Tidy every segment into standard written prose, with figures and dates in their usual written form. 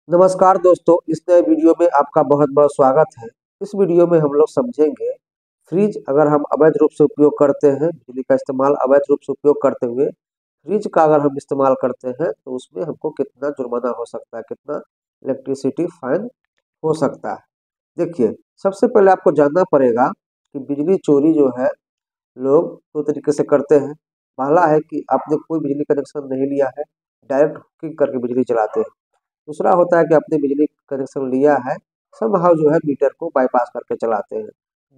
नमस्कार दोस्तों, इस नए वीडियो में आपका बहुत-बहुत स्वागत है। इस वीडियो में हम लोग समझेंगे फ्रिज अगर हम अवैध रूप से उपयोग करते हैं, बिजली का इस्तेमाल अवैध रूप से उपयोग करते हुए फ्रिज का अगर हम इस्तेमाल करते हैं तो उसमें हमको कितना जुर्माना हो सकता है, कितना इलेक्ट्रिसिटी फाइन हो सकता है। देखिए, सबसे पहले आपको जानना पड़ेगा कि बिजली चोरी जो है लोग 2 तरीके से करते हैं। पहला है कि आपने कोई बिजली कनेक्शन नहीं लिया है, डायरेक्ट हुकिंग करके बिजली चलाते हैं। दूसरा होता है कि आपने बिजली कनेक्शन लिया है, समहाउ जो है मीटर को बाईपास करके चलाते हैं।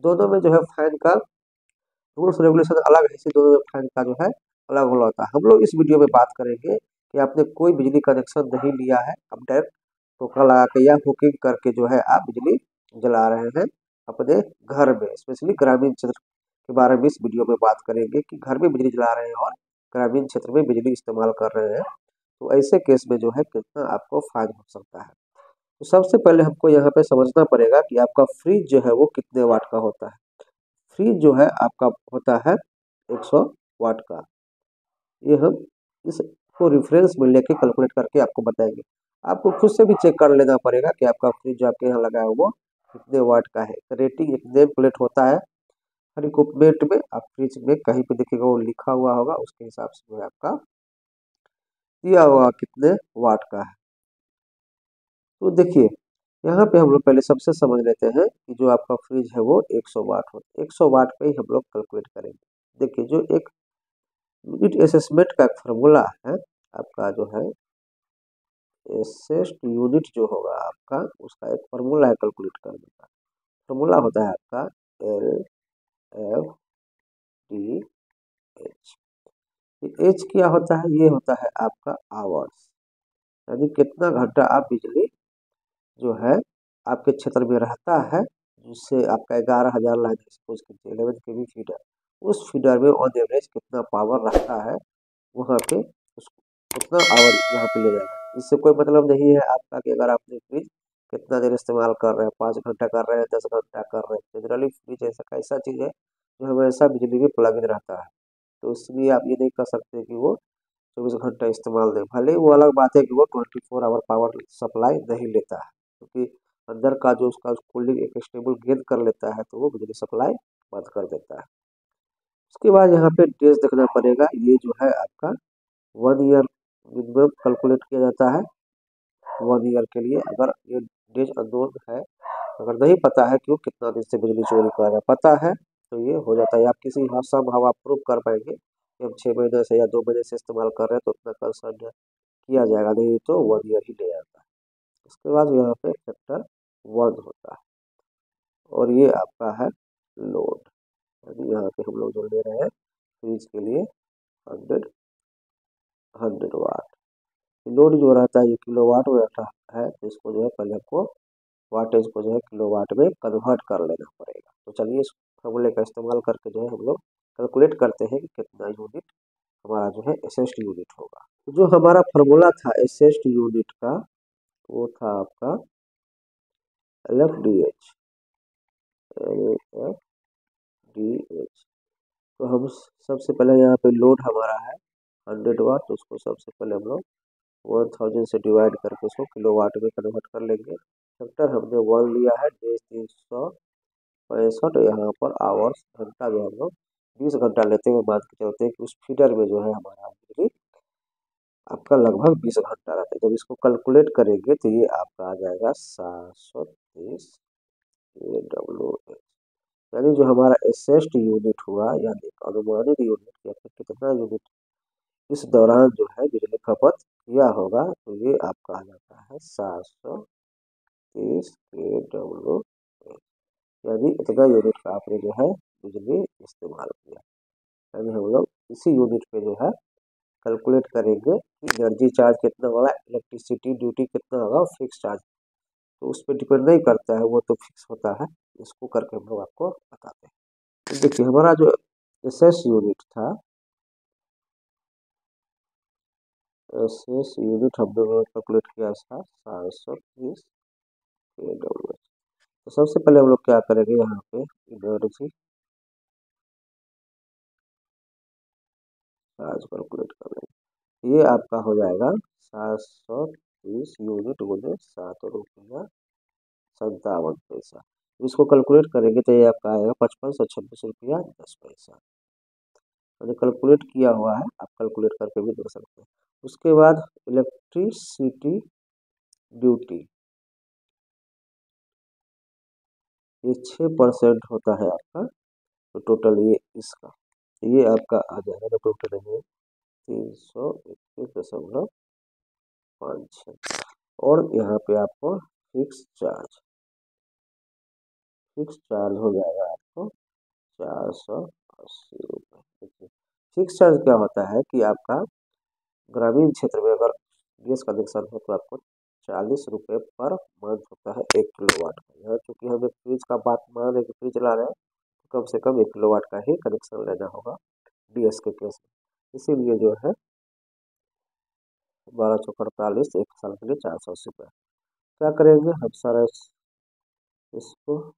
दोनों में जो है फाइन का रूल्स रेगुलेशन अलग है, इसी दोनों में फाइन का जो है अलग-अलग होता है। हम लोग इस वीडियो में बात करेंगे कि आपने कोई बिजली कनेक्शन नहीं लिया है, आप डायरेक्ट टोकन लगा के या हुकिंग करके जो है आप बिजली जला रहे हैं अपने घर में, स्पेशली ग्रामीण क्षेत्र के बारे में इस वीडियो में बात करेंगे कि घर में बिजली जला रहे हैं और ग्रामीण क्षेत्र में बिजली इस्तेमाल कर रहे हैं। तो ऐसे केस में जो है कितना आपको फाइन हो सकता है। तो सबसे पहले हमको यहाँ पे समझना पड़ेगा कि आपका फ्रिज जो है वो कितने वाट का होता है। फ्रिज जो है आपका होता है 100 वाट का। ये हम इसको रेफरेंस में लेके कैलकुलेट करके आपको बताएंगे। आपको खुद से भी चेक कर लेना पड़ेगा कि आपका फ्रिज जो आपके यहाँ लगा है वो कितने वाट का है। रेटिंग एक नेम प्लेट होता है हर इक्विपमेंट में। आप फ्रिज में कहीं पे देखिएगा वो लिखा हुआ होगा, उसके हिसाब से जो है आपका दिया हुआ कितने वाट का है। तो देखिए, यहाँ पे हम लोग पहले सबसे समझ लेते हैं कि जो आपका फ्रिज है वो 100 वाट हो, 100 वाट पे ही हम लोग कैलकुलेट करेंगे। देखिए, जो एक यूनिट असेसमेंट का एक फार्मूला है, आपका जो है एसेस्ट यूनिट जो होगा आपका, उसका एक फार्मूला है कैलकुलेट करने का। फार्मूला होता है आपका L F T H. H क्या होता है? ये होता है आपका आवर्स, यानी कितना घंटा आप बिजली जो है आपके क्षेत्र में रहता है, जिससे आपका 11,000 लाइन सपोज कीजिए 11 केवी फीडर, उस फीडर में ऑन एवरेज कितना पावर रहता है वहाँ पे उसको उतना आवर यहाँ पे ले जाएगा। इससे कोई मतलब नहीं है आपका कि अगर आपने फ्रिज कितना देर इस्तेमाल कर रहे हैं, 5 घंटा कर रहे हैं, 10 घंटा कर रहे हैं। जनरली फ्रिज ऐसा ऐसा चीज़ है जो हमेशा बिजली में प्लग इन रहता है, तो इसलिए आप ये नहीं कर सकते कि वो 24 घंटा इस्तेमाल दें। भले ही वो अलग बात है कि वो 24 आवर पावर सप्लाई नहीं लेता है, क्योंकि अंदर का जो उसका कूलिंग एक स्टेबल गेन कर लेता है तो वो बिजली सप्लाई बंद कर देता है। उसके बाद यहाँ पे डेज देखना पड़ेगा। ये जो है आपका 1 ईयर मिनिमम कैलकुलेट किया जाता है। 1 ईयर के लिए अगर ये डेज अननोन है, अगर नहीं पता है कि वो कितना दिन से बिजली चोरी कर रहा है, पता है तो ये हो जाता है। आप किसी समहाउ आप प्रूव कर पाएंगे कि हम 6 महीने से या 2 महीने से इस्तेमाल कर रहे हैं तो उतना कंसर्न किया जाएगा, नहीं तो 1 ईयर ही ले जाता है। उसके बाद यहाँ पे फैक्टर 1 होता है और ये आपका है लोड, यानी यहाँ पे हम लोग जो ले रहे हैं फ्रिज के लिए 100 वाट। लोड जो रहता है ये किलोवाट में रहता है, तो इसको जो है पहले हमको वाटेज को जो है किलोवाट में कन्वर्ट कर लेना पड़ेगा। तो चलिए इस फॉर्मूले का इस्तेमाल करके जो है हम लोग कैलकुलेट करते हैं कि कितना यूनिट हमारा जो है एसएसटी यूनिट होगा। तो जो हमारा फार्मूला था एसएसटी यूनिट का, वो था आपका एल एफ डी एच। तो हम सबसे पहले यहाँ पे लोड हमारा है 100 वाट, तो उसको सबसे पहले हम लोग 1000 से डिवाइड करके उसको किलोवाट में कन्वर्ट कर लेंगे। फैक्टर हमने 1 लिया है, डेज 365, यहाँ पर आवर्स घंटा जो हम लोग 20 घंटा लेते हुए मान के चलते हैं कि उस फीडर में जो है हमारा बिजली आपका लगभग 20 घंटा रहता है। जब इसको कैलकुलेट करेंगे तो ये आपका आ जाएगा 730 kWh, यानी जो हमारा एसेस्ट यूनिट हुआ, यानी अनुमानित यूनिट या फिर कितना यूनिट इस दौरान जो है बिजली खपत किया होगा, तो ये आपका आ जाता है 730 kWh, यानी इतना यूनिट का आपने जो है बिजली इस्तेमाल किया। यानी हम लोग इसी यूनिट पे जो है कैलकुलेट करेंगे कि एनर्जी चार्ज कितना होगा, इलेक्ट्रिसिटी ड्यूटी कितना होगा, फिक्स चार्ज तो उस पर डिपेंड नहीं करता है, वो तो फिक्स होता है। इसको करके हम लोग आपको बताते हैं। तो देखिए हमारा जो एसएस यूनिट था, एसएस यूनिट हम लोगों ने कैलकुलेट किया था 730 kWh। तो सबसे पहले हम लोग क्या करेंगे, यहाँ पे एनर्जी चार्ज कैलकुलेट कर लेंगे। ये आपका हो जाएगा 730 30 यूनिट गुने 7 रुपया 57 पैसा। इसको कैलकुलेट करेंगे तो ये आपका आएगा 5526 रुपया 10 पैसा। मैंने कैलकुलेट किया हुआ है, आप कैलकुलेट करके भी देख सकते हैं। उसके बाद इलेक्ट्रिसिटी ड्यूटी, ये 6% होता है आपका, तो टोटल ये इसका, ये आपका आ जाएगा तो टोटल है 321.56। और यहाँ पे आपको फिक्स चार्ज हो जाएगा आपको 480 रुपये। देखिए फिक्स चार्ज क्या होता है कि आपका ग्रामीण क्षेत्र में अगर गैस कनेक्शन हो तो आपको 40 रुपये पर मंथ होता है 1 किलोवाट का। यहाँ चूँकि हम एक फ्रिज का बात मान रहे हैं कि फ्रिज ला रहे हैं, तो कम से कम 1 किलोवाट का ही कनेक्शन लेना होगा डीएस के केस में। इसीलिए जो है 12 चौक 48, 1 साल के लिए 480 रुपये। क्या करेंगे हम सारा इसको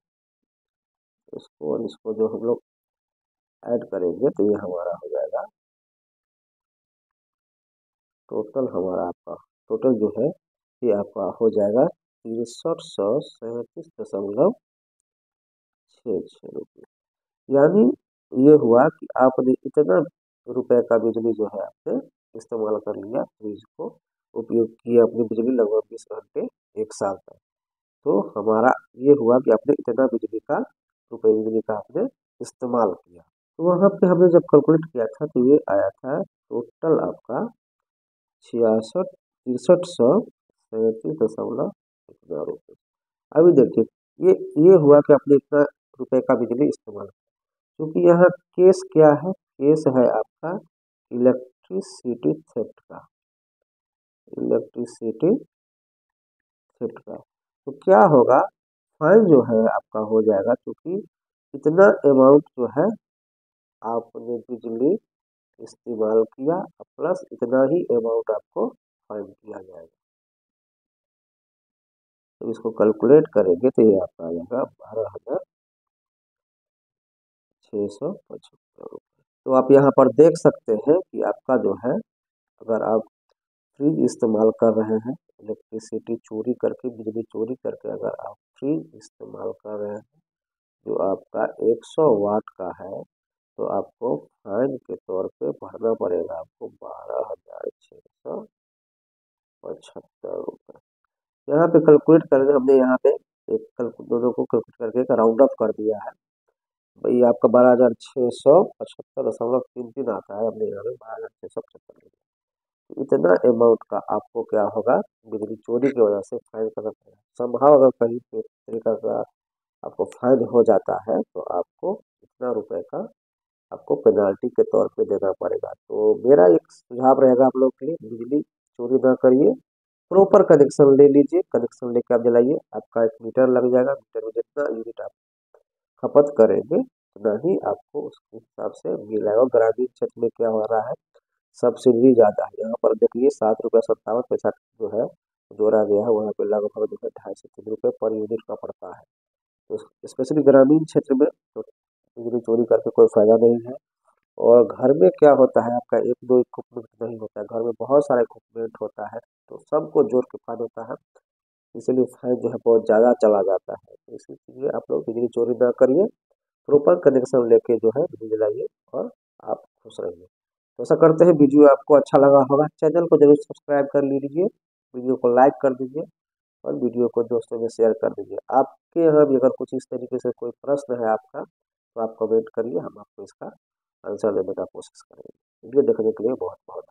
इसको और इसको जो हम लोग ऐड करेंगे तो ये हमारा हो जाएगा टोटल, हमारा आपका टोटल जो है ये आपका हो जाएगा 6337.66 रुपये। यानी ये हुआ कि आपने इतना रुपए का बिजली जो है आपने इस्तेमाल कर लिया, फ्रिज को उपयोग किया अपनी बिजली लगभग 20 घंटे 1 साल तक। तो हमारा ये हुआ कि आपने इतना बिजली का बिजली का आपने इस्तेमाल किया। तो वहाँ पे हमने जब कैलकुलेट किया था तो ये आया था टोटल आपका 63,37 अभी देखिए ये हुआ कि आपने इतना रुपए का बिजली इस्तेमाल किया। क्योंकि यहाँ केस क्या है, केस है आपका इलेक्ट्रिसिटी थेफ्ट का, इलेक्ट्रिसिटी थेफ्ट का। तो क्या होगा, फाइन जो है आपका हो जाएगा, क्योंकि इतना अमाउंट जो है आपने बिजली इस्तेमाल किया प्लस इतना ही अमाउंट आपको फाइन किया जाएगा। तो इसको कैलकुलेट करेंगे तो ये आपका आ जाएगा 12,675 रुपये। तो आप यहाँ पर देख सकते हैं कि आपका जो है, अगर आप फ्रिज इस्तेमाल कर रहे हैं, इलेक्ट्रिसिटी चोरी करके, बिजली चोरी करके अगर आप फ्रिज इस्तेमाल कर रहे हैं जो आपका 100 वाट का है, तो आपको फाइन के तौर पे भरना पड़ेगा आपको 12,675 रुपये। यहाँ पे कैलकुलेट करके हमने यहाँ पे दोनों को कैलकुलेट करके एक राउंड अप कर दिया है। भाई आपका 12,675.33 आता है, हमने यहाँ पे 12,675 इतना अमाउंट का आपको क्या होगा, बिजली चोरी की वजह से फाइन करना पड़ेगा। संभव अगर कहीं पे तरीका का आपको फाइन हो जाता है तो आपको इतना रुपए का आपको पेनाल्टी के तौर पे देना पड़ेगा। तो मेरा एक सुझाव रहेगा आप लोग के लिए, बिजली चोरी ना करिए, प्रॉपर कनेक्शन ले लीजिए, कनेक्शन लेके आप जलाइए। आपका एक मीटर लग जाएगा, मीटर में जितना यूनिट आप खपत करेंगे उतना ही आपको उसके हिसाब से मिलेगा। ग्रामीण क्षेत्र में क्या हो रहा है, सब्सिडी ज़्यादा है। यहाँ पर देखिए 7 रुपया 57 पैसा जो है जोड़ा गया है, वहाँ पे लगभग जो है 2.5 से 3 रुपये पर यूनिट का पड़ता है। तो स्पेशली ग्रामीण क्षेत्र में तो बिजली चोरी करके कोई फायदा नहीं है। और घर में क्या होता है, आपका एक दो इक्विपमेंट नहीं होता है, घर में बहुत सारा इक्विपमेंट होता है, तो सबको जोड़ के फाइन होता है, इसीलिए फाइन जो है बहुत ज़्यादा चला जाता है। तो इसीलिए आप लोग बिजली चोरी ना करिए, प्रॉपर कनेक्शन लेके जो है बिजली जलाइए और आप खुश रहिए। तो ऐसा करते हैं, वीडियो आपको अच्छा लगा होगा, चैनल को जरूर सब्सक्राइब कर लीजिए, वीडियो को लाइक कर दीजिए और वीडियो को दोस्तों में शेयर कर दीजिए। आपके यहाँ भी अगर कुछ इस तरीके से कोई प्रश्न है आपका, तो आप कमेंट करिए, हम आपको इसका आंसर देने का कोशिश करेंगे। वीडियो देखने के लिए बहुत बहुत